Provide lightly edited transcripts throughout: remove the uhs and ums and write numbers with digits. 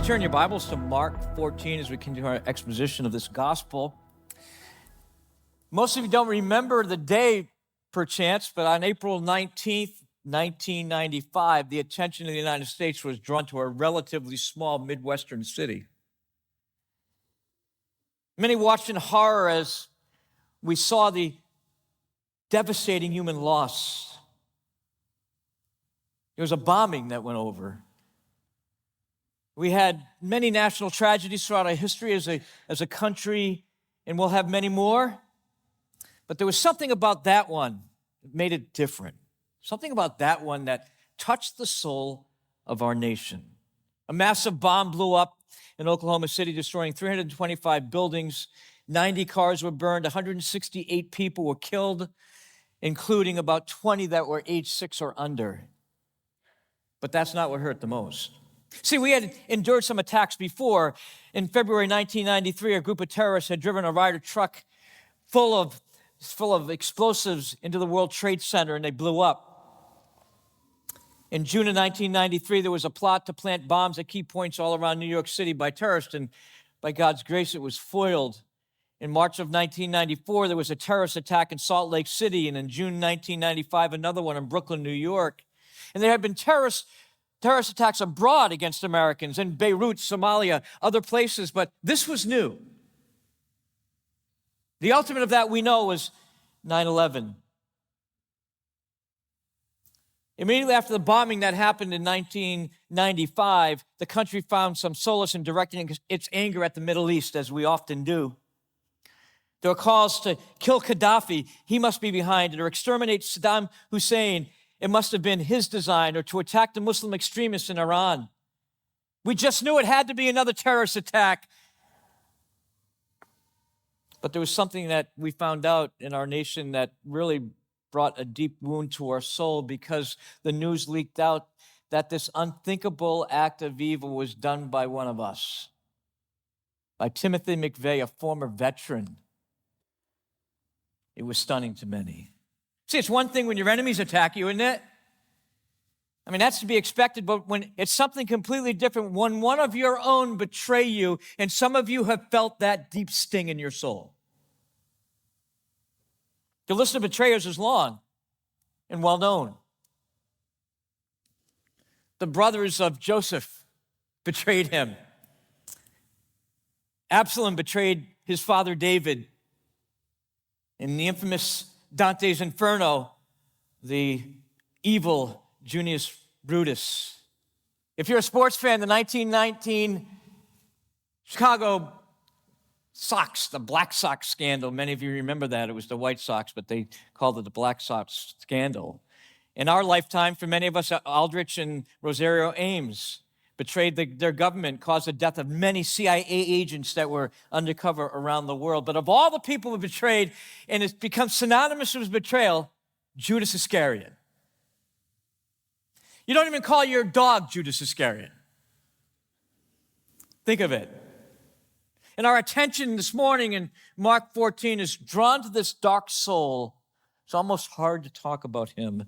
Turn your Bibles to Mark 14 as we continue our exposition of this gospel. Most of you don't remember the day, perchance, but on April 19th, 1995, the attention of the United States was drawn to a relatively small Midwestern city. Many watched in horror as we saw the devastating human loss. It was a bombing that went over. We had many national tragedies throughout our history as a country, and we'll have many more. But there was something about that one that made it different. Something about that one that touched the soul of our nation. A massive bomb blew up in Oklahoma City, destroying 325 buildings. 90 cars were burned. 168 people were killed, including about 20 that were age 6 or under. But that's not what hurt the most. See, we had endured some attacks before. In February 1993, a group of terrorists had driven a Ryder truck full of explosives into the World Trade Center, and they blew up. In June of 1993, there was a plot to plant bombs at key points all around New York City by terrorists, and by God's grace, it was foiled. In March of 1994, there was a terrorist attack in Salt Lake City, and in June 1995, another one in Brooklyn, New York. And there had been terrorist attacks abroad against Americans in Beirut, Somalia, other places, but this was new. The ultimate of that we know was 9/11. Immediately after the bombing that happened in 1995, the country found some solace in directing its anger at the Middle East, as we often do. There were calls to kill Gaddafi, he must be behind it, or exterminate Saddam Hussein, it must have been his design, or to attack the Muslim extremists in Iran. We just knew it had to be another terrorist attack. But there was something that we found out in our nation that really brought a deep wound to our soul, because the news leaked out that this unthinkable act of evil was done by one of us, by Timothy McVeigh, a former veteran. It was stunning to many. See, it's one thing when your enemies attack you, isn't it? I mean, that's to be expected, but when it's something completely different, when one of your own betray you, and some of you have felt that deep sting in your soul. The list of betrayers is long and well known. The brothers of Joseph betrayed him. Absalom betrayed his father David. In the infamous Dante's Inferno, the evil Junius Brutus. If you're a sports fan, the 1919 Chicago Sox, the Black Sox scandal, many of you remember that. It was the White Sox, but they called it the Black Sox scandal. In our lifetime, for many of us, Aldrich and Rosario Ames betrayed their government, caused the death of many CIA agents that were undercover around the world. But of all the people who betrayed, and it's become synonymous with betrayal, Judas Iscariot. You don't even call your dog Judas Iscariot. Think of it. And our attention this morning in Mark 14 is drawn to this dark soul. It's almost hard to talk about him,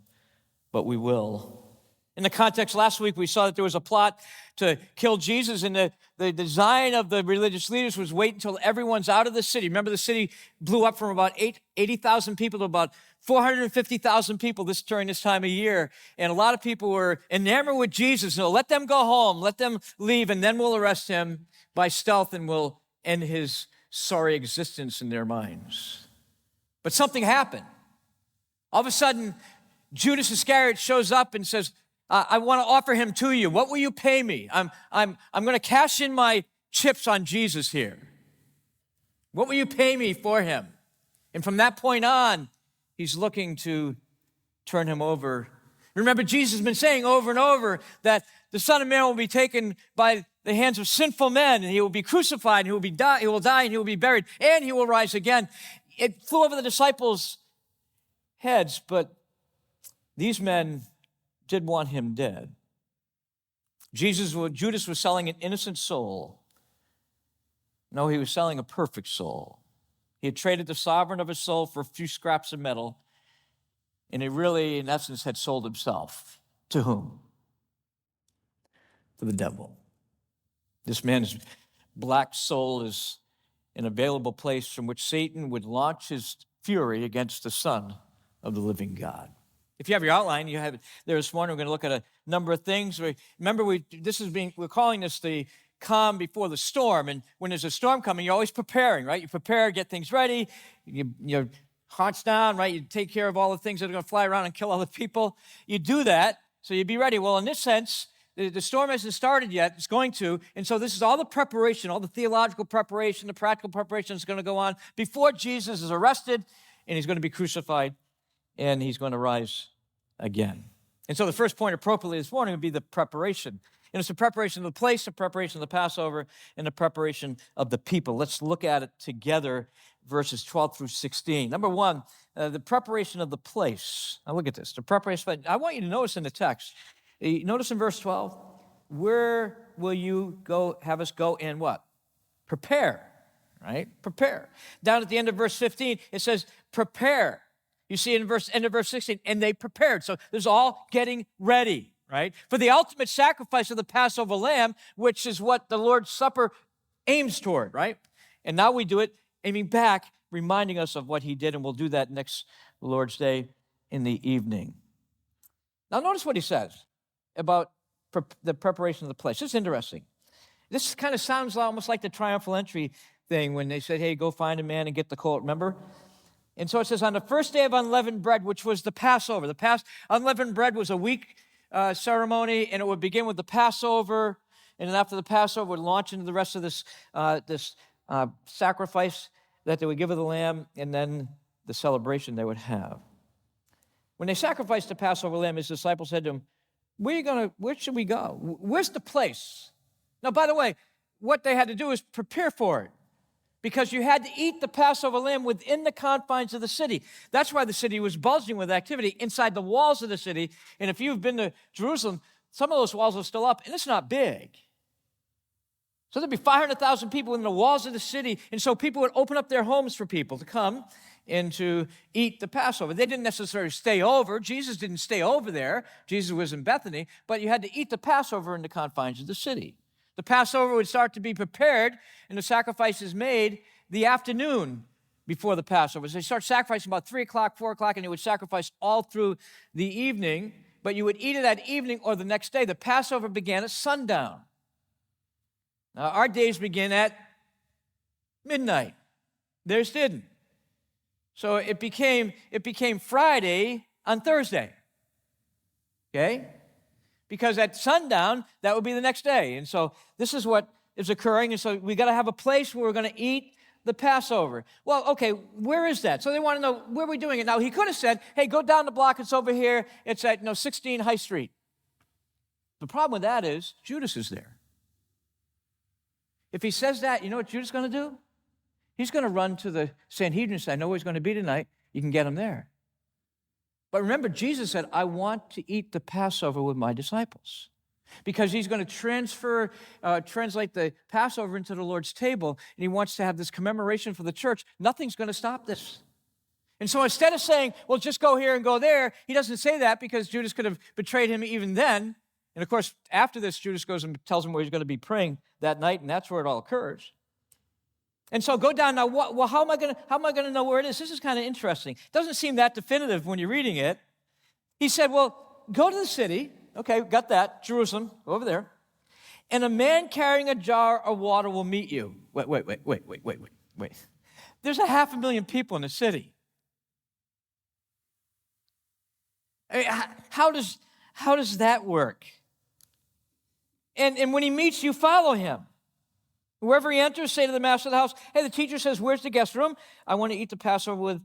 but we will. In the context last week, we saw that there was a plot to kill Jesus, and the design of the religious leaders was wait until everyone's out of the city. Remember, the city blew up from about 80,000 people to about 450,000 people during this time of year. And a lot of people were enamored with Jesus. No, let them go home, let them leave, and then we'll arrest him by stealth, and we'll end his sorry existence in their minds. But something happened. All of a sudden, Judas Iscariot shows up and says, I want to offer him to you. What will you pay me? I'm going to cash in my chips on Jesus here. What will you pay me for him? And from that point on, he's looking to turn him over. Remember, Jesus has been saying over and over that the Son of Man will be taken by the hands of sinful men, and he will be crucified, and he will die, and he will be buried, and he will rise again. It flew over the disciples' heads, but these men did want him dead. Judas was selling an innocent soul. No, he was selling a perfect soul. He had traded the sovereign of his soul for a few scraps of metal, and he really, in essence, had sold himself. To whom? To the devil. This man's black soul is an available place from which Satan would launch his fury against the Son of the living God. If you have your outline, you have it there this morning. We're going to look at a number of things. Remember, we're calling this the calm before the storm. And when there's a storm coming, you're always preparing, right? You prepare, get things ready. Your heart's down, right? You take care of all the things that are going to fly around and kill other people. You do that, so you be ready. Well, in this sense, the storm hasn't started yet. It's going to. And so this is all the preparation, all the theological preparation, the practical preparation that's going to go on before Jesus is arrested and he's going to be crucified and he's going to rise again. And so the first point appropriately this morning would be the preparation. And it's the preparation of the place, the preparation of the Passover, and the preparation of the people. Let's look at it together, verses 12 through 16. Number one, the preparation of the place. Now look at this. The preparation. I want you to notice in the text, notice in verse 12, where will you go, have us go and what? Prepare, right? Prepare. Down at the end of verse 15, it says, prepare. You see in end of verse 16, and they prepared. So there's all getting ready, right? For the ultimate sacrifice of the Passover lamb, which is what the Lord's Supper aims toward, right? And now we do it aiming back, reminding us of what he did, and we'll do that next Lord's Day in the evening. Now notice what he says about the preparation of the place. This is interesting. This kind of sounds almost like the triumphal entry thing when they said, hey, go find a man and get the colt, remember? And so it says, on the first day of unleavened bread, which was the Passover. Unleavened bread was a week ceremony, and it would begin with the Passover, and then after the Passover, would launch into the rest of this sacrifice that they would give of the lamb, and then the celebration they would have. When they sacrificed the Passover lamb, his disciples said to him, where should we go? Where's the place? Now, by the way, what they had to do is prepare for it, because you had to eat the Passover lamb within the confines of the city. That's why the city was bulging with activity inside the walls of the city. And if you've been to Jerusalem, some of those walls are still up, and it's not big. So there'd be 500,000 people in the walls of the city, and so people would open up their homes for people to come and to eat the Passover. They didn't necessarily stay over. Jesus didn't stay over there. Jesus was in Bethany, but you had to eat the Passover in the confines of the city. The Passover would start to be prepared and the sacrifices made the afternoon before the Passover. So they start sacrificing about 3 o'clock, 4 o'clock, and they would sacrifice all through the evening, but you would eat it that evening or the next day. The Passover began at sundown. Now, our days begin at midnight. Theirs didn't. So it became Friday on Thursday. Okay? Because at sundown, that would be the next day. And so this is what is occurring. And so we got to have a place where we're going to eat the Passover. Well, okay, where is that? So they want to know, where are we doing it? Now, he could have said, hey, go down the block. It's over here. It's at 16 High Street. The problem with that is Judas is there. If he says that, you know what Judas is going to do? He's going to run to the Sanhedrin and say, I know where he's going to be tonight. You can get him there. But remember, Jesus said, I want to eat the Passover with my disciples. Because he's going to translate the Passover into the Lord's table, and he wants to have this commemoration for the church. Nothing's going to stop this. And so instead of saying, well, just go here and go there, he doesn't say that because Judas could have betrayed him even then. And of course, after this, Judas goes and tells him where he's going to be praying that night, and that's where it all occurs. And so go down now. Well, how am I going to know where it is? This is kind of interesting. It doesn't seem that definitive when you're reading it. He said, well, go to the city. Okay, got that. Jerusalem, go over there. And a man carrying a jar of water will meet you. Wait. There's 500,000 people in the city. I mean, how does that work? And when he meets you, follow him. Wherever he enters, say to the master of the house, hey, the teacher says, where's the guest room? I want to eat the Passover with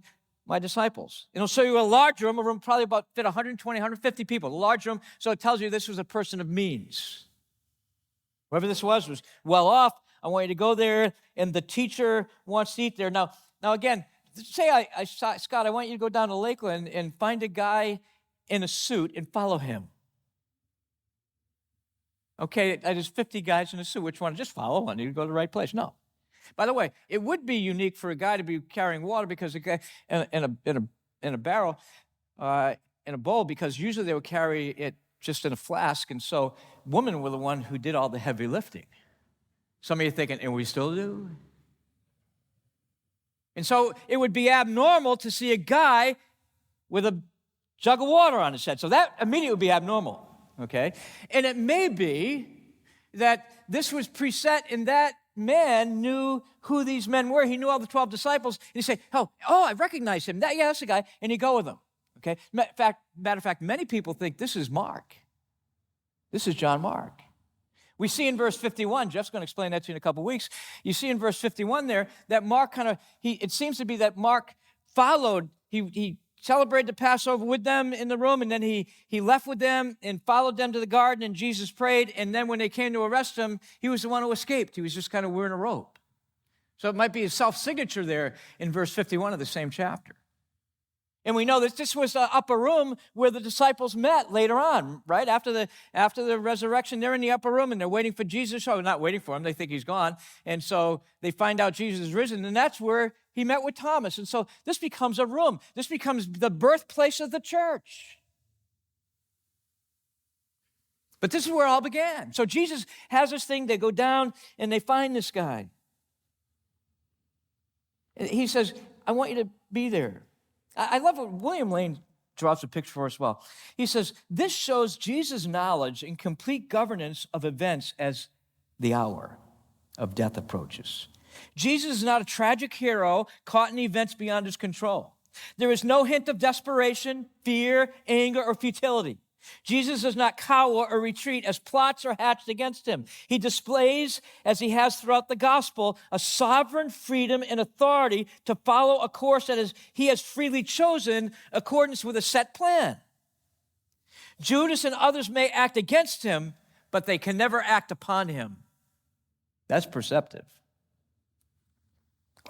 my disciples. And he'll show you a large room, a room probably about fit 120, 150 people, a large room. So it tells you this was a person of means. Whoever this was well off. I want you to go there, and the teacher wants to eat there. Now again, say Scott, I want you to go down to Lakeland and find a guy in a suit and follow him. Okay, there's 50 guys in a suit. Which one? Just follow one. You go to the right place. No. By the way, it would be unique for a guy to be carrying water because a guy in a barrel, in a bowl, because usually they would carry it just in a flask, and so women were the one who did all the heavy lifting. Some of you are thinking, and we still do? And so it would be abnormal to see a guy with a jug of water on his head. So that immediately would be abnormal, okay? And it may be that this was preset and that man knew who these men were. He knew all the 12 disciples. And he'd say, oh, I recognize him. That's the guy. And he'd go with him, okay? Matter of fact, many people think this is Mark. This is John Mark. We see in verse 51, Jeff's going to explain that to you in a couple weeks. You see in verse 51 there that Mark it seems to be that Mark followed, he celebrated the Passover with them in the room, and then he left with them and followed them to the garden, and Jesus prayed, and then when they came to arrest him, he was the one who escaped. He was just kind of wearing a robe. So it might be a self-signature there in verse 51 of the same chapter. And we know that this was the upper room where the disciples met later on, right? After the resurrection, they're in the upper room and they're waiting for Jesus. Oh, not waiting for him. They think he's gone. And so they find out Jesus is risen, and that's where he met with Thomas. And so this becomes a room. This becomes the birthplace of the church. But this is where it all began. So Jesus has this thing. They go down and they find this guy. And he says, I want you to be there. I love what William Lane draws a picture for us well. He says, this shows Jesus' knowledge and complete governance of events as the hour of death approaches. Jesus is not a tragic hero caught in events beyond his control. There is no hint of desperation, fear, anger, or futility. Jesus does not cower or retreat as plots are hatched against him. He displays, as he has throughout the gospel, a sovereign freedom and authority to follow a course that he has freely chosen in accordance with a set plan. Judas and others may act against him, but they can never act upon him. That's perceptive.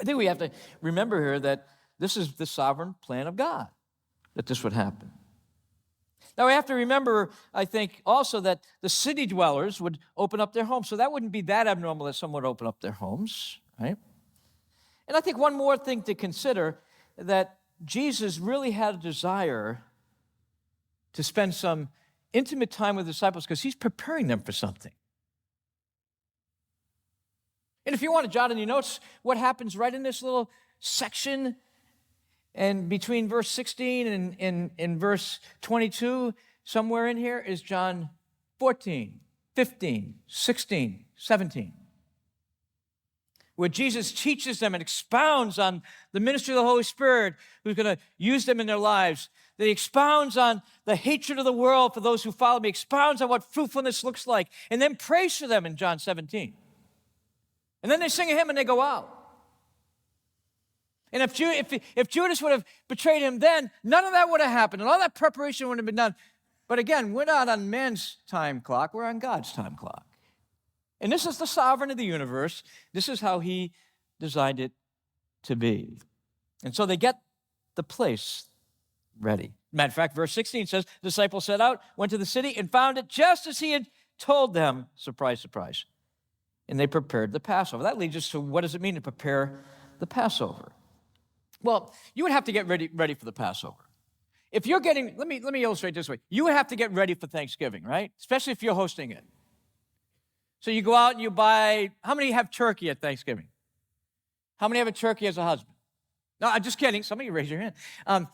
I think we have to remember here that this is the sovereign plan of God, that this would happen. Now, we have to remember, I think, also that the city dwellers would open up their homes. So that wouldn't be that abnormal that someone would open up their homes, right? And I think one more thing to consider, that Jesus really had a desire to spend some intimate time with the disciples because he's preparing them for something. And if you want to jot in your notes what happens right in this little section, and between verse 16 and verse 22, somewhere in here is John 14, 15, 16, 17, where Jesus teaches them and expounds on the ministry of the Holy Spirit who's going to use them in their lives. That he expounds on the hatred of the world for those who follow me, expounds on what fruitfulness looks like, and then prays for them in John 17. And then they sing a hymn and they go out. And if Judas would have betrayed him then, none of that would have happened, and all that preparation would have been done. But again, we're not on man's time clock, we're on God's time clock. And this is the sovereign of the universe. This is how he designed it to be. And so they get the place ready. Matter of fact, verse 16 says, the disciples set out, went to the city, and found it just as he had told them. Surprise, surprise. And they prepared the Passover. That leads us to, what does it mean to prepare the Passover? Well, you would have to get ready for the Passover. If you're getting, let me illustrate this way. You would have to get ready for Thanksgiving, right? Especially if you're hosting it. So you go out and you buy, how many have turkey at Thanksgiving? How many have a turkey as a husband? No, I'm just kidding. Some of you raise your hand.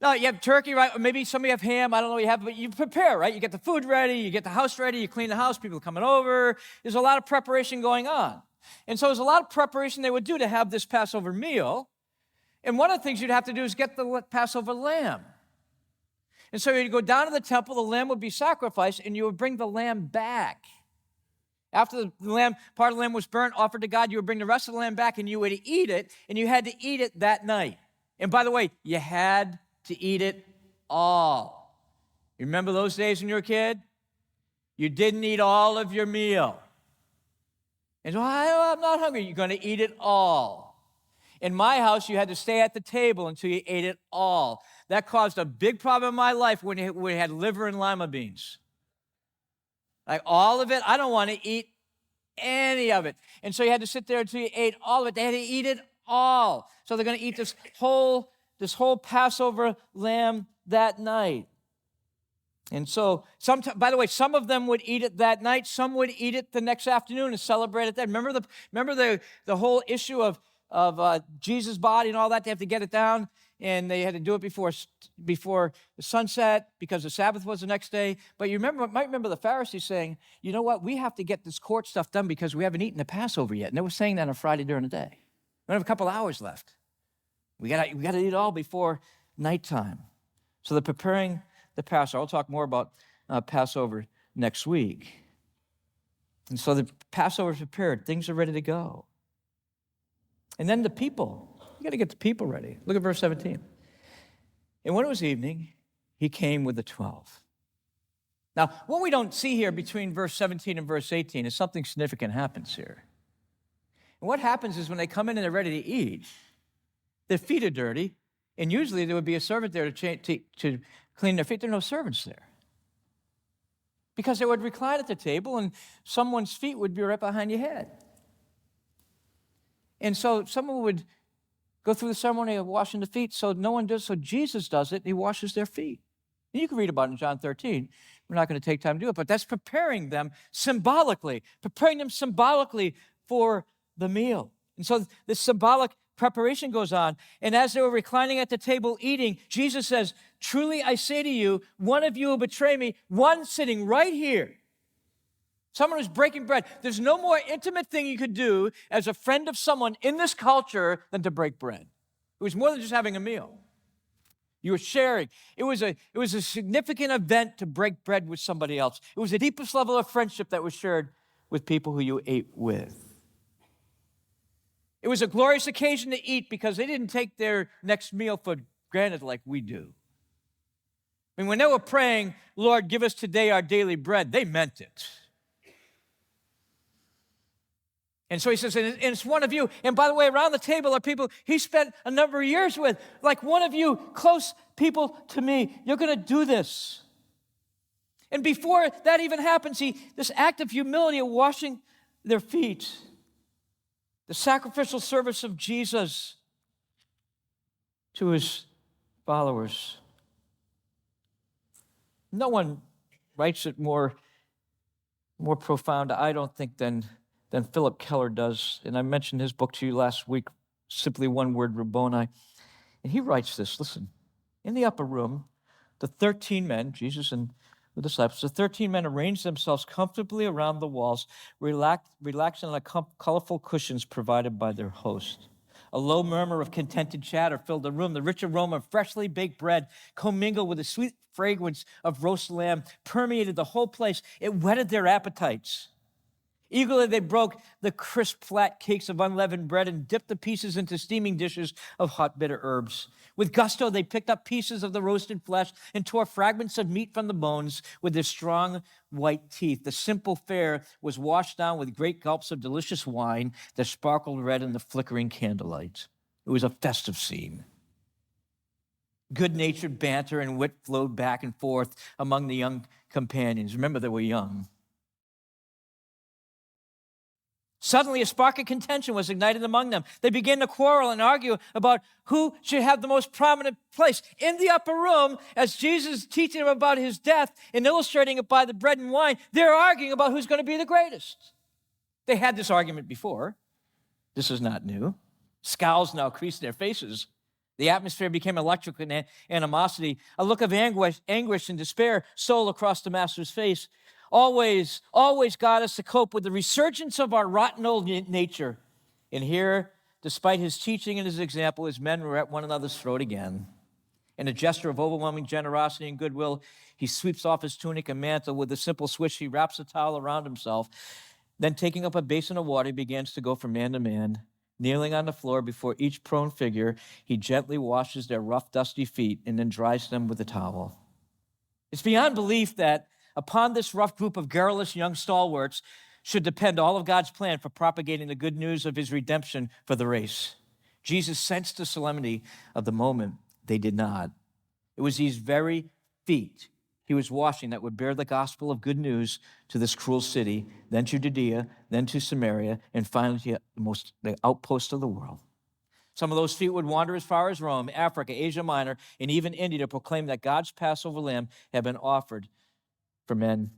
No, you have turkey, right? Or maybe some of you have ham. I don't know what you have, but you prepare, right? You get the food ready, you get the house ready, you clean the house, people are coming over. There's a lot of preparation going on. And so there's a lot of preparation they would do to have this Passover meal. And one of the things you'd have to do is get the Passover lamb. And so you'd go down to the temple, the lamb would be sacrificed, and you would bring the lamb back. After part of the lamb was burnt, offered to God, you would bring the rest of the lamb back, and you would eat it, and you had to eat it that night. And by the way, you had to eat it all. You remember those days when you were a kid? You didn't eat all of your meal. And so, I'm not hungry. You're going to eat it all. In my house, you had to stay at the table until you ate it all. That caused a big problem in my life when we had liver and lima beans. Like all of it, I don't want to eat any of it. And so you had to sit there until you ate all of it. They had to eat it all. So they're going to eat this whole Passover lamb that night. And so, by the way, some of them would eat it that night. Some would eat it the next afternoon and celebrate it then. Remember the whole issue of Jesus' body and all that? They have to get it down, and they had to do it before the sunset because the Sabbath was the next day. But you might remember the Pharisees saying, you know what? We have to get this court stuff done because we haven't eaten the Passover yet. And they were saying that on Friday during the day. We have a couple hours left. We got to eat it all before nighttime. So they're preparing the Passover. I'll talk more about Passover next week. And so the Passover is prepared. Things are ready to go. And then the people. You got to get the people ready. Look at verse 17. And when it was evening, he came with the 12. Now, what we don't see here between verse 17 and verse 18 is something significant happens here. And what happens is when they come in and they're ready to eat, their feet are dirty, and usually there would be a servant there to clean their feet. There are no servants there. Because they would recline at the table, and someone's feet would be right behind your head. And so someone would go through the ceremony of washing the feet, so no one does. So Jesus does it, and he washes their feet. And you can read about it in John 13. We're not going to take time to do it, but that's preparing them symbolically for the meal. And so this symbolic preparation goes on. And as they were reclining at the table eating, Jesus says, truly I say to you, one of you will betray me, one sitting right here. Someone who's breaking bread. There's no more intimate thing you could do as a friend of someone in this culture than to break bread. It was more than just having a meal. You were sharing. It was a significant event to break bread with somebody else. It was the deepest level of friendship that was shared with people who you ate with. It was a glorious occasion to eat because they didn't take their next meal for granted like we do. I mean, when they were praying, Lord, give us today our daily bread, they meant it. And so he says, and it's one of you. And by the way, around the table are people he spent a number of years with, like one of you, close people to me. You're going to do this. And before that even happens, this act of humility of washing their feet, the sacrificial service of Jesus to his followers. No one writes it more profound, I don't think, than Philip Keller does. And I mentioned his book to you last week, Simply One Word, Rabboni. And he writes this, listen, in the upper room, the 13 men, Jesus and the disciples, the 13 men arranged themselves comfortably around the walls, relaxing on the colorful cushions provided by their host. A low murmur of contented chatter filled the room. The rich aroma of freshly baked bread, commingled with the sweet fragrance of roast lamb, permeated the whole place. It whetted their appetites. Eagerly they broke the crisp, flat cakes of unleavened bread and dipped the pieces into steaming dishes of hot, bitter herbs. With gusto, they picked up pieces of the roasted flesh and tore fragments of meat from the bones with their strong white teeth. The simple fare was washed down with great gulps of delicious wine that sparkled red in the flickering candlelight. It was a festive scene. Good-natured banter and wit flowed back and forth among the young companions. Remember, they were young. Suddenly, a spark of contention was ignited among them. They began to quarrel and argue about who should have the most prominent place. In the upper room, as Jesus is teaching them about his death and illustrating it by the bread and wine, they're arguing about who's going to be the greatest. They had this argument before. This is not new. Scowls now creased their faces. The atmosphere became electric in animosity. A look of anguish and despair stole across the master's face. Always got us to cope with the resurgence of our rotten old nature. And here, despite his teaching and his example, his men were at one another's throat again. In a gesture of overwhelming generosity and goodwill, he sweeps off his tunic and mantle. With a simple swish, he wraps a towel around himself. Then, taking up a basin of water, he begins to go from man to man. Kneeling on the floor before each prone figure, he gently washes their rough, dusty feet and then dries them with a towel. It's beyond belief that upon this rough group of garrulous young stalwarts should depend all of God's plan for propagating the good news of his redemption for the race. Jesus sensed the solemnity of the moment. They did not. It was these very feet he was washing that would bear the gospel of good news to this cruel city, then to Judea, then to Samaria, and finally to the outpost of the world. Some of those feet would wander as far as Rome, Africa, Asia Minor, and even India to proclaim that God's Passover lamb had been offered for men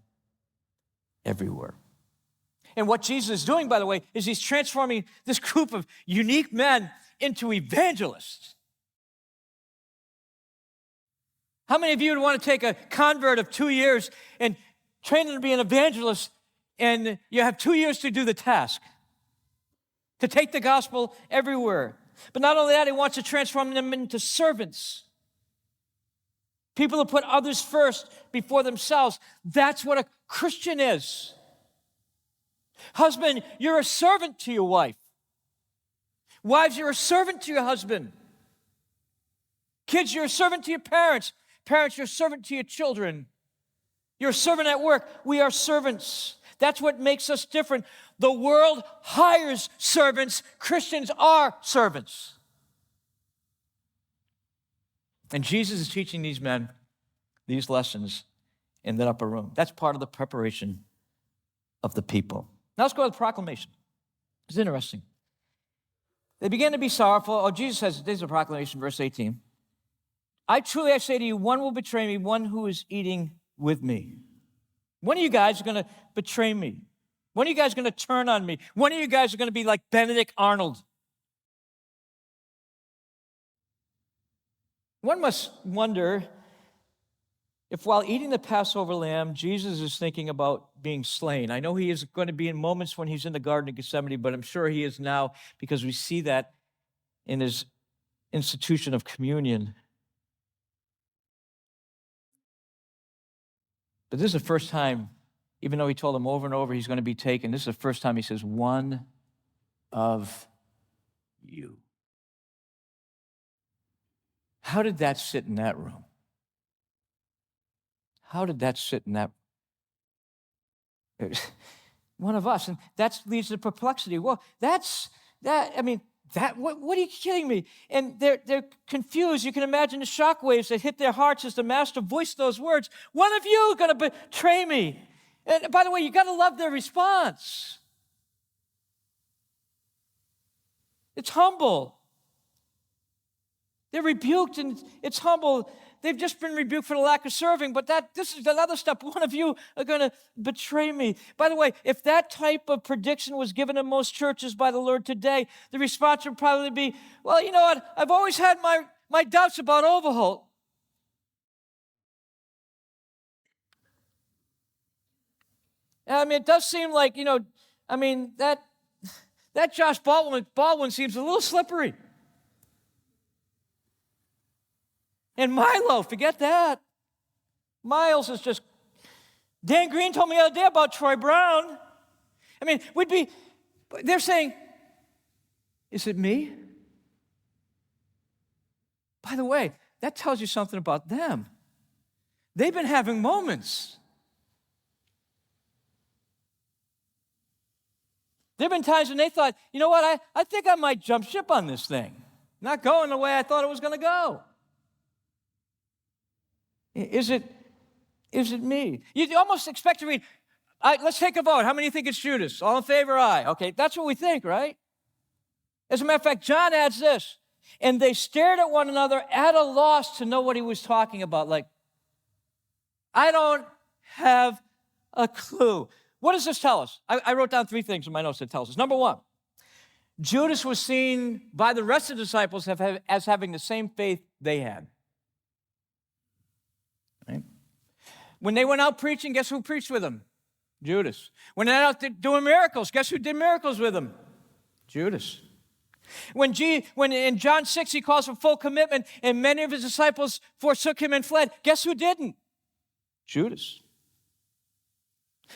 everywhere. And what Jesus is doing, by the way, is he's transforming this group of unique men into evangelists. How many of you would want to take a convert of 2 years and train them to be an evangelist, and you have 2 years to do the task, to take the gospel everywhere? But not only that, he wants to transform them into servants. People who put others first before themselves. That's what a Christian is. Husband, you're a servant to your wife. Wives, you're a servant to your husband. Kids, you're a servant to your parents. Parents, you're a servant to your children. You're a servant at work. We are servants. That's what makes us different. The world hires servants. Christians are servants. And Jesus is teaching these men these lessons in that upper room. That's part of the preparation of the people. Now let's go to the proclamation. It's interesting. They began to be sorrowful. Oh, Jesus says, this is a proclamation, verse 18. I say to you, one will betray me, one who is eating with me. One of you guys are going to betray me. One of you guys are going to turn on me. One of you guys are going to be like Benedict Arnold. One must wonder if while eating the Passover lamb, Jesus is thinking about being slain. I know he is going to be in moments when he's in the Garden of Gethsemane, but I'm sure he is now because we see that in his institution of communion. But this is the first time, even though he told them over and over he's going to be taken, this is the first time he says, one of you. How did that sit in that room? How did that sit in that? One of us. And that leads to perplexity. Well, what are you kidding me? And they're confused. You can imagine the shockwaves that hit their hearts as the master voiced those words. One of you is going to betray me. And by the way, you got to love their response. It's humble. They're rebuked and it's humble. They've just been rebuked for the lack of serving, but this is another step. One of you are going to betray me. By the way, if that type of prediction was given in most churches by the Lord today, the response would probably be, well, you know what? I've always had my doubts about Overholt. I mean, it does seem like, that Josh Baldwin seems a little slippery. And Milo, forget that. Miles is just, Dan Green told me the other day about Troy Brown. I mean, they're saying, is it me? By the way, that tells you something about them. They've been having moments. There have been times when they thought, you know what, I think I might jump ship on this thing. Not going the way I thought it was going to go. Is it me? You almost expect to read, let's take a vote. How many think it's Judas? All in favor, aye. Okay, that's what we think, right? As a matter of fact, John adds this, and they stared at one another at a loss to know what he was talking about. Like, I don't have a clue. What does this tell us? I wrote down 3 things in my notes that tells us. Number 1, Judas was seen by the rest of the disciples as having the same faith they had. Right? When they went out preaching, guess who preached with them? Judas. When they went out doing miracles, guess who did miracles with them? Judas. When in John 6 he calls for full commitment and many of his disciples forsook him and fled, guess who didn't? Judas.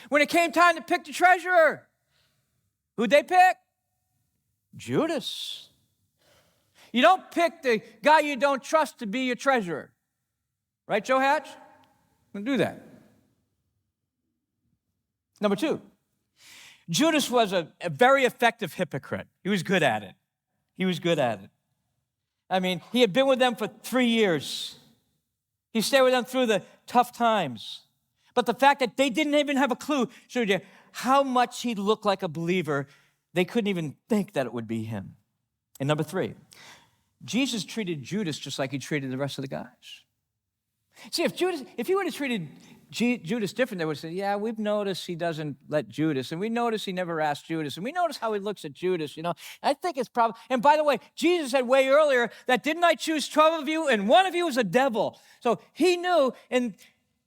When it came time to pick the treasurer, who'd they pick? Judas. You don't pick the guy you don't trust to be your treasurer. Right, Joe Hatch? Don't do that. Number 2, Judas was a very effective hypocrite. He was good at it. I mean, he had been with them for 3 years. He stayed with them through the tough times. But the fact that they didn't even have a clue showed you how much he looked like a believer. They couldn't even think that it would be him. And number 3, Jesus treated Judas just like he treated the rest of the guys. See, if he would have treated Judas different, they would say, yeah, we've noticed he doesn't let Judas, and we notice he never asked Judas, and we notice how he looks at Judas, I think it's probably, and by the way, Jesus said way earlier that didn't I choose 12 of you, and one of you is a devil. So he knew, and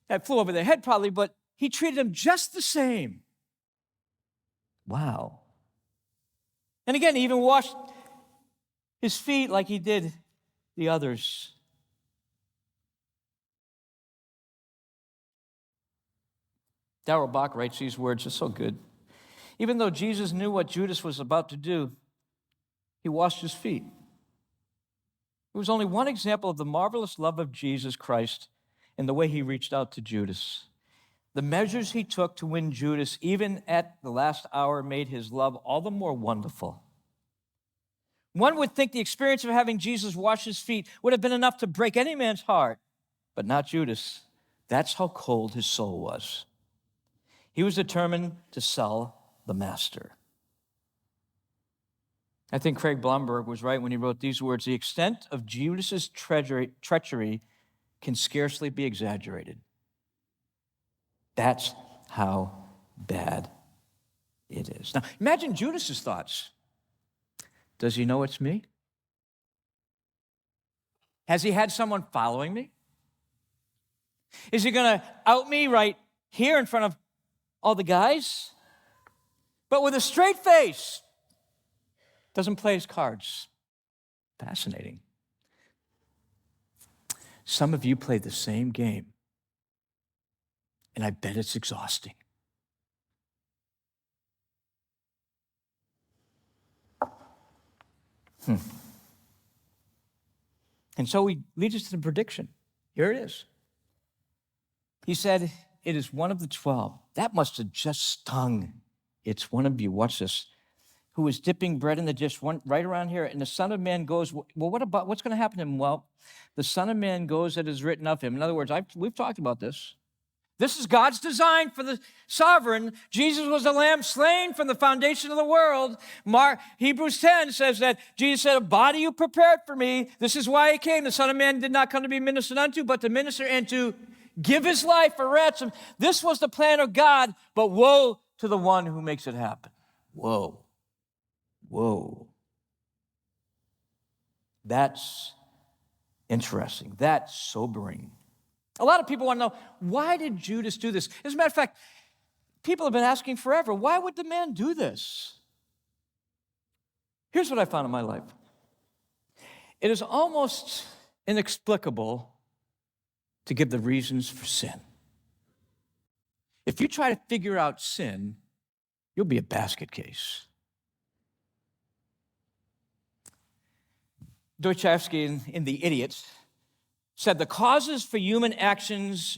that flew over their head probably, but he treated them just the same. Wow. And again, he even washed his feet like he did the others. Darrell Bach writes these words, they're so good. Even though Jesus knew what Judas was about to do, he washed his feet. It was only one example of the marvelous love of Jesus Christ in the way he reached out to Judas. The measures he took to win Judas, even at the last hour, made his love all the more wonderful. One would think the experience of having Jesus wash his feet would have been enough to break any man's heart, but not Judas. That's how cold his soul was. He was determined to sell the master. I think Craig Blomberg was right when he wrote these words, the extent of Judas's treachery can scarcely be exaggerated. That's how bad it is. Now, imagine Judas's thoughts. Does he know it's me? Has he had someone following me? Is he going to out me right here in front of all the guys? But with a straight face, doesn't play his cards. Fascinating. Some of you play the same game, and I bet it's exhausting. And so he leads us to the prediction. Here it is. He said, it is one of the 12. That must have just stung. It's one of you. Watch this. Who is dipping bread in the dish right around here. And the Son of Man goes, well, what's going to happen to him? Well, the Son of Man goes as is written of him. In other words, we've talked about this. This is God's design for the sovereign. Jesus was a lamb slain from the foundation of the world. Hebrews 10 says that Jesus said, a body you prepared for me. This is why he came. The Son of Man did not come to be ministered unto, but to minister and to give his life for ransom. This was the plan of God, but woe to the one who makes it happen. Whoa. Whoa. That's interesting. That's sobering. A lot of people want to know, why did Judas do this? As a matter of fact, people have been asking forever, why would the man do this? Here's what I found in my life. It is almost inexplicable to give the reasons for sin. If you try to figure out sin, you'll be a basket case. Dostoevsky in The Idiot said the causes for human actions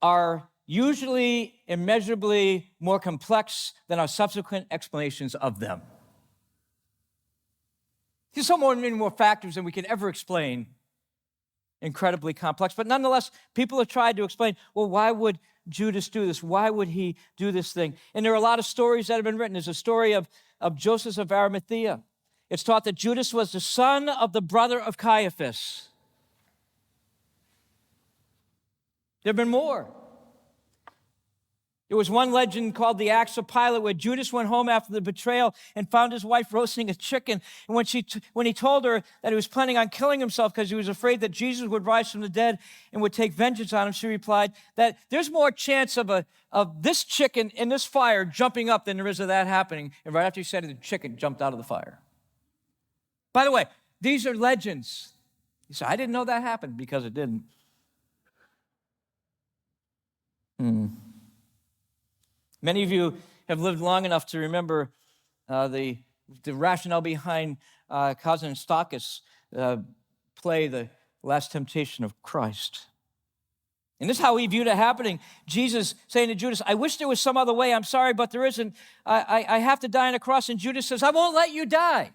are usually immeasurably more complex than our subsequent explanations of them. There's so many more factors than we can ever explain. Incredibly complex. But nonetheless, people have tried to explain, well, why would Judas do this? Why would he do this thing? And there are a lot of stories that have been written. There's a story of Joseph of Arimathea. It's taught that Judas was the son of the brother of Caiaphas. There have been more. There was one legend called the Acts of Pilate where Judas went home after the betrayal and found his wife roasting a chicken. And when he told her that he was planning on killing himself because he was afraid that Jesus would rise from the dead and would take vengeance on him, she replied that there's more chance of this chicken in this fire jumping up than there is of that happening. And right after he said it, the chicken jumped out of the fire. By the way, these are legends. He said, I didn't know that happened because it didn't. Many of you have lived long enough to remember the rationale behind Kazantzakis' play, The Last Temptation of Christ. And this is how he viewed it happening. Jesus saying to Judas, I wish there was some other way. I'm sorry, but there isn't. I have to die on a cross. And Judas says, I won't let you die.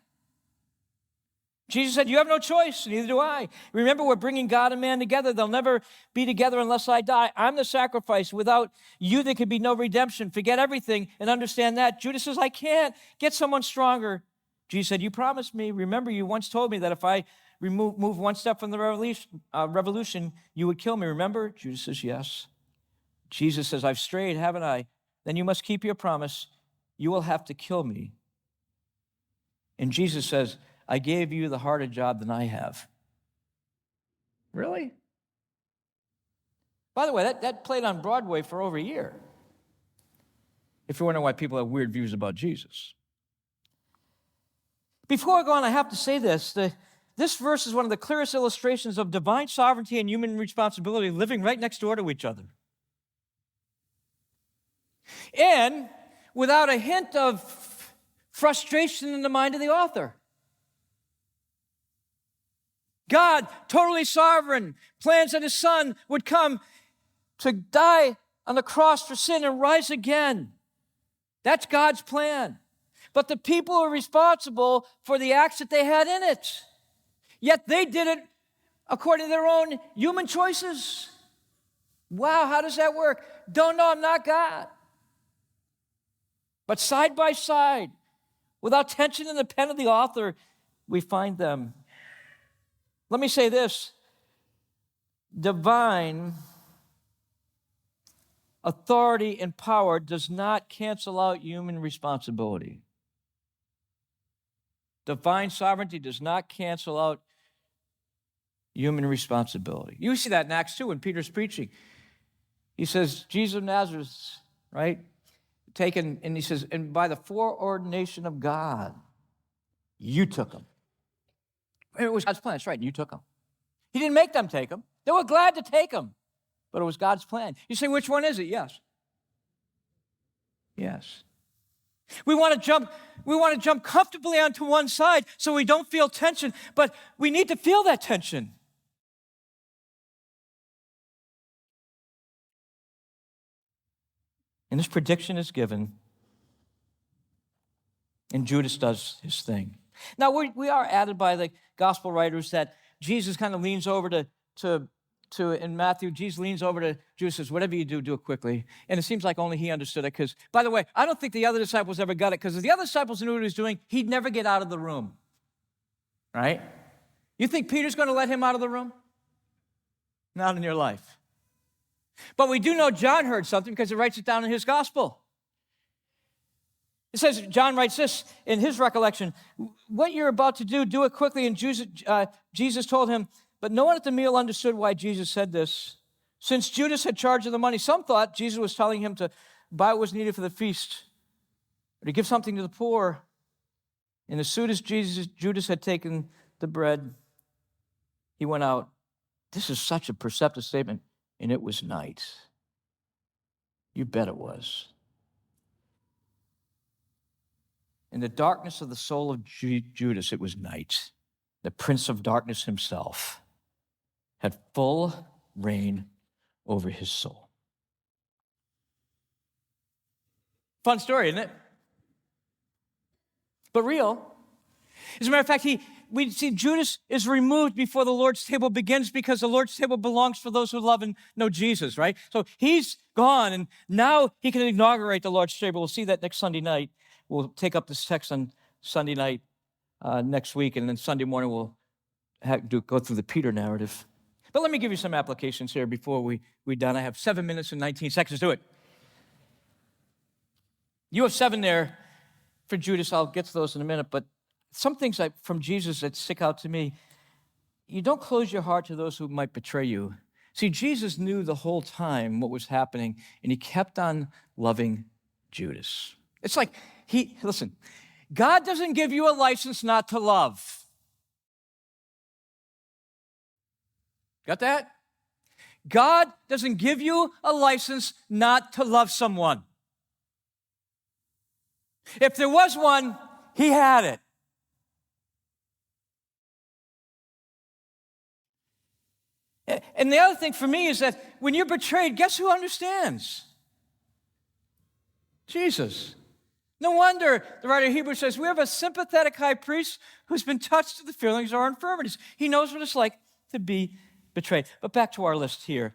Jesus said, you have no choice, neither do I. Remember, we're bringing God and man together. They'll never be together unless I die. I'm the sacrifice. Without you, there could be no redemption. Forget everything and understand that. Judas says, I can't. Get someone stronger. Jesus said, you promised me. Remember, you once told me that if I move one step from the revolution, you would kill me. Remember? Judas says, yes. Jesus says, I've strayed, haven't I? Then you must keep your promise. You will have to kill me. And Jesus says, I gave you the harder job than I have. Really? By the way, that played on Broadway for over a year. If you're wondering why people have weird views about Jesus. Before I go on, I have to say this. This verse is one of the clearest illustrations of divine sovereignty and human responsibility living right next door to each other. And without a hint of frustration in the mind of the author. God, totally sovereign, plans that his Son would come to die on the cross for sin and rise again. That's God's plan. But the people are responsible for the acts that they had in it. Yet they did it according to their own human choices. Wow, how does that work? Don't know, I'm not God. But side by side, without tension in the pen of the author, we find them. Let me say this. Divine authority and power does not cancel out human responsibility. Divine sovereignty does not cancel out human responsibility. You see that in Acts 2 when Peter's preaching. He says, Jesus of Nazareth, right? Taken, and he says, and by the foreordination of God, you took him. It was God's plan, that's right, and you took him. He didn't make them take him. They were glad to take him, but it was God's plan. You say, which one is it? Yes. Yes. We want to jump comfortably onto one side so we don't feel tension, but we need to feel that tension. And this prediction is given, and Judas does his thing. Now, we are added by the gospel writers that Jesus kind of leans over to in Matthew, Jesus leans over to Judas and says, whatever you do, do it quickly. And it seems like only he understood it because, by the way, I don't think the other disciples ever got it because if the other disciples knew what he was doing, he'd never get out of the room, right? You think Peter's going to let him out of the room? Not in your life. But we do know John heard something because he writes it down in his gospel. It says, John writes this in his recollection, what you're about to do, do it quickly. And Jesus told him, but no one at the meal understood why Jesus said this. Since Judas had charge of the money, some thought Jesus was telling him to buy what was needed for the feast, or to give something to the poor. And as soon as Judas had taken the bread, he went out. This is such a perceptive statement. And it was night. You bet it was. In the darkness of the soul of Judas, it was night. The prince of darkness himself had full reign over his soul. Fun story, isn't it? But real. As a matter of fact, we see Judas is removed before the Lord's table begins because the Lord's table belongs for those who love and know Jesus, right? So he's gone, and now he can inaugurate the Lord's table. We'll see that next Sunday night. We'll take up this text on Sunday night next week, and then Sunday morning we'll go through the Peter narrative. But let me give you some applications here before we're done. I have 7 minutes and 19 seconds. Do it. You have 7 there for Judas. I'll get to those in a minute, but some things from Jesus that stick out to me. You don't close your heart to those who might betray you. See, Jesus knew the whole time what was happening, and he kept on loving Judas. It's like, listen, God doesn't give you a license not to love. Got that? God doesn't give you a license not to love someone. If there was one, he had it. And the other thing for me is that when you're betrayed, guess who understands? Jesus. No wonder the writer of Hebrews says, we have a sympathetic high priest who's been touched to the feelings of our infirmities. He knows what it's like to be betrayed. But back to our list here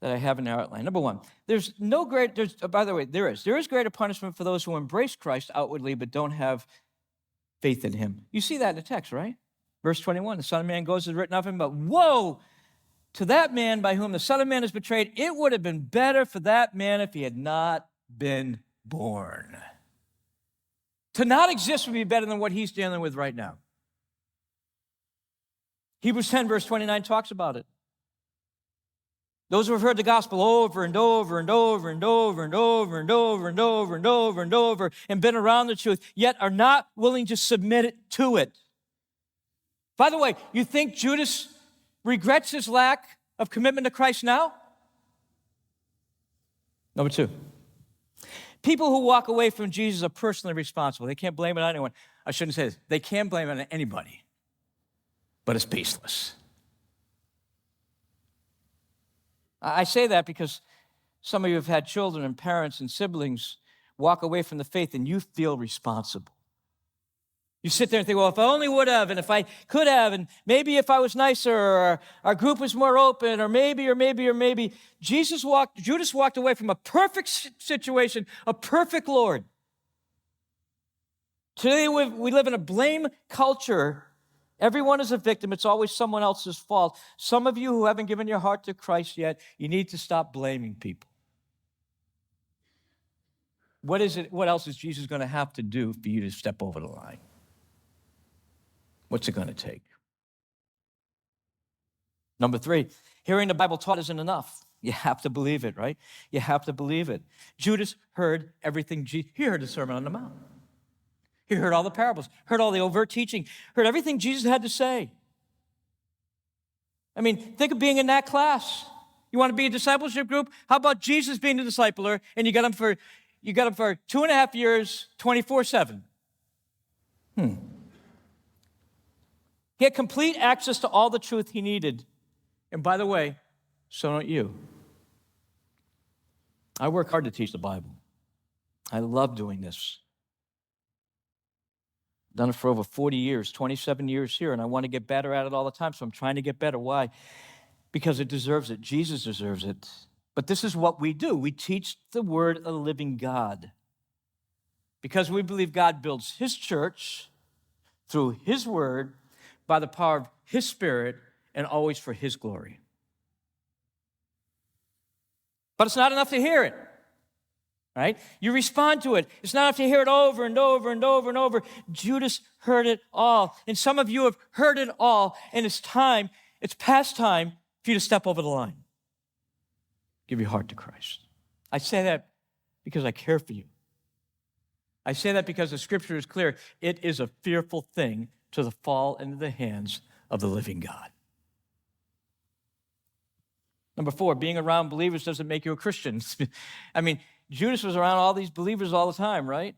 that I have in our outline. Number 1, there is greater punishment for those who embrace Christ outwardly but don't have faith in him. You see that in the text, right? Verse 21, the Son of Man goes as written of him, but woe to that man by whom the Son of Man is betrayed, it would have been better for that man if he had not been born. To not exist would be better than what he's dealing with right now. Hebrews 10, verse 29 talks about it. Those who have heard the gospel over and over and over and over and over and over and over and over and over and been around the truth, yet are not willing to submit it to it. By the way, you think Judas regrets his lack of commitment to Christ now? Number two, people who walk away from Jesus are personally responsible. They can't blame it on anyone. I shouldn't say this. They can blame it on anybody, but it's baseless. I say that because some of you have had children and parents and siblings walk away from the faith and you feel responsible. You sit there and think, well, if I only would have, and if I could have, and maybe if I was nicer, or our group was more open, or maybe. Judas walked away from a perfect situation, a perfect Lord. Today we live in a blame culture. Everyone is a victim. It's always someone else's fault. Some of you who haven't given your heart to Christ yet, you need to stop blaming people. What else is Jesus going to have to do for you to step over the line? What's it going to take? Number three, hearing the Bible taught isn't enough. You have to believe it, right? You have to believe it. Judas heard everything. He heard the Sermon on the Mount. He heard all the parables, heard all the overt teaching, heard everything Jesus had to say. I mean, think of being in that class. You want to be a discipleship group? How about Jesus being the discipler, and you got him for 2.5 years, 24/7? He had complete access to all the truth he needed. And by the way, so don't you. I work hard to teach the Bible. I love doing this. Done it for over 40 years, 27 years here, and I want to get better at it all the time, so I'm trying to get better. Why? Because it deserves it. Jesus deserves it. But this is what we do. We teach the word of the living God. Because we believe God builds his church through his word by the power of his Spirit and always for his glory. But it's not enough to hear it. Right? You respond to it. It's not enough to hear it over and over and over and over. Judas heard it all. And some of you have heard it all, and it's past time for you to step over the line. Give your heart to Christ. I say that because I care for you. I say that because the scripture is clear. It is a fearful thing to fall into the hands of the living God. Number four, being around believers doesn't make you a Christian. I mean, Judas was around all these believers all the time, right?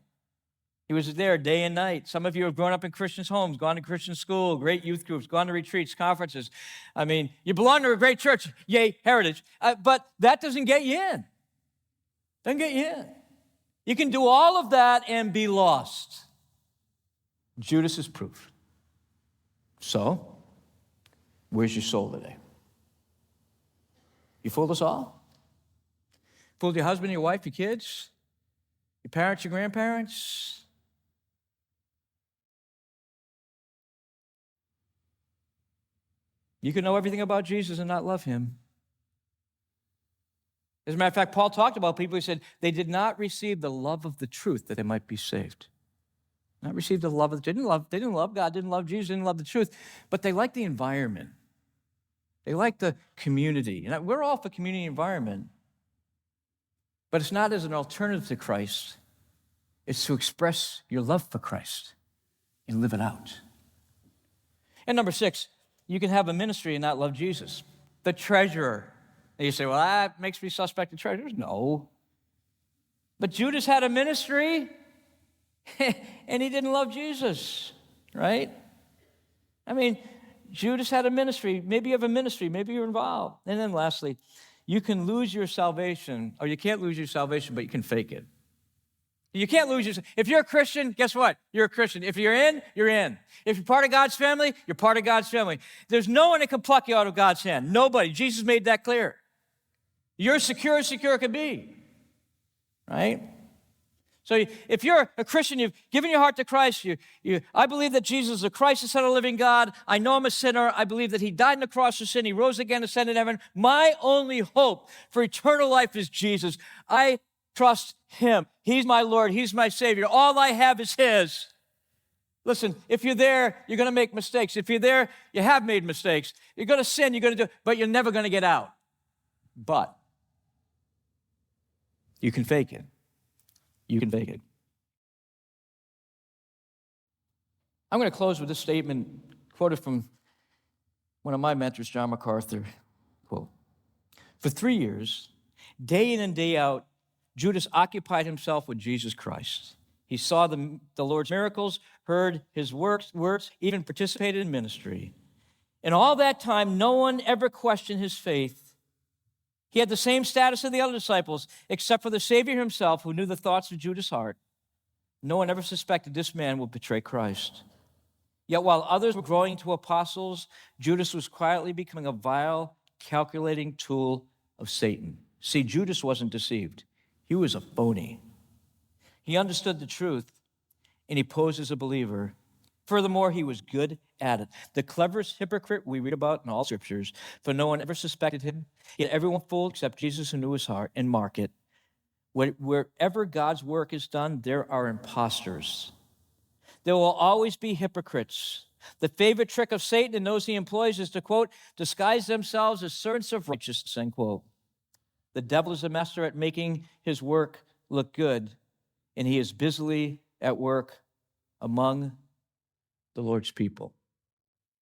He was there day and night. Some of you have grown up in Christian homes, gone to Christian school, great youth groups, gone to retreats, conferences. I mean, you belong to a great church, yay, heritage. But that doesn't get you in. Doesn't get you in. You can do all of that and be lost. Judas is proof. So, where's your soul today? You fooled us all? Fooled your husband, your wife, your kids, your parents, your grandparents? You can know everything about Jesus and not love him. As a matter of fact, Paul talked about people who said they did not receive the love of the truth that they might be saved. Not receive the love of they didn't love God, didn't love Jesus, didn't love the truth, but they liked the environment. They liked the community. And we're all for community environment, but it's not as an alternative to Christ. It's to express your love for Christ and live it out. And number six, you can have a ministry and not love Jesus. The treasurer. And you say, well, that makes me suspect of treasurers. No. But Judas had a ministry, and he didn't love Jesus, right? I mean, Judas had a ministry. Maybe you have a ministry. Maybe you're involved. And then lastly, you can lose your salvation, or you can't lose your salvation, but you can fake it. You can't lose your. If you're a Christian, guess what? You're a Christian. If you're in, you're in. If you're part of God's family, you're part of God's family. There's no one that can pluck you out of God's hand. Nobody. Jesus made that clear. You're secure as secure can be, right? So if you're a Christian, you've given your heart to Christ, I believe that Jesus is the Christ, the Son of the living God. I know I'm a sinner. I believe that he died on the cross for sin. He rose again, ascended to heaven. My only hope for eternal life is Jesus. I trust him. He's my Lord. He's my Savior. All I have is his. Listen, if you're there, you're going to make mistakes. If you're there, you have made mistakes. You're going to sin, you're going to do, but you're never going to get out. But you can fake it. You can fake it. I'm going to close with this statement quoted from one of my mentors, John MacArthur. Quote, "For 3 years, day in and day out, Judas occupied himself with Jesus Christ. He saw the Lord's miracles, heard his words, even participated in ministry. In all that time, no one ever questioned his faith. He had the same status as the other disciples, except for the Savior himself, who knew the thoughts of Judas' heart. No one ever suspected this man would betray Christ. Yet while others were growing into apostles, Judas was quietly becoming a vile, calculating tool of Satan." See, Judas wasn't deceived. He was a phony. He understood the truth, and he posed as a believer. Furthermore, he was good at it. The cleverest hypocrite we read about in all scriptures, for no one ever suspected him. Yet everyone fooled except Jesus, who knew his heart. And mark it, wherever God's work is done, there are imposters. There will always be hypocrites. The favorite trick of Satan and those he employs is to, quote, disguise themselves as servants of righteousness, end quote. The devil is a master at making his work look good, and he is busily at work among the Lord's people.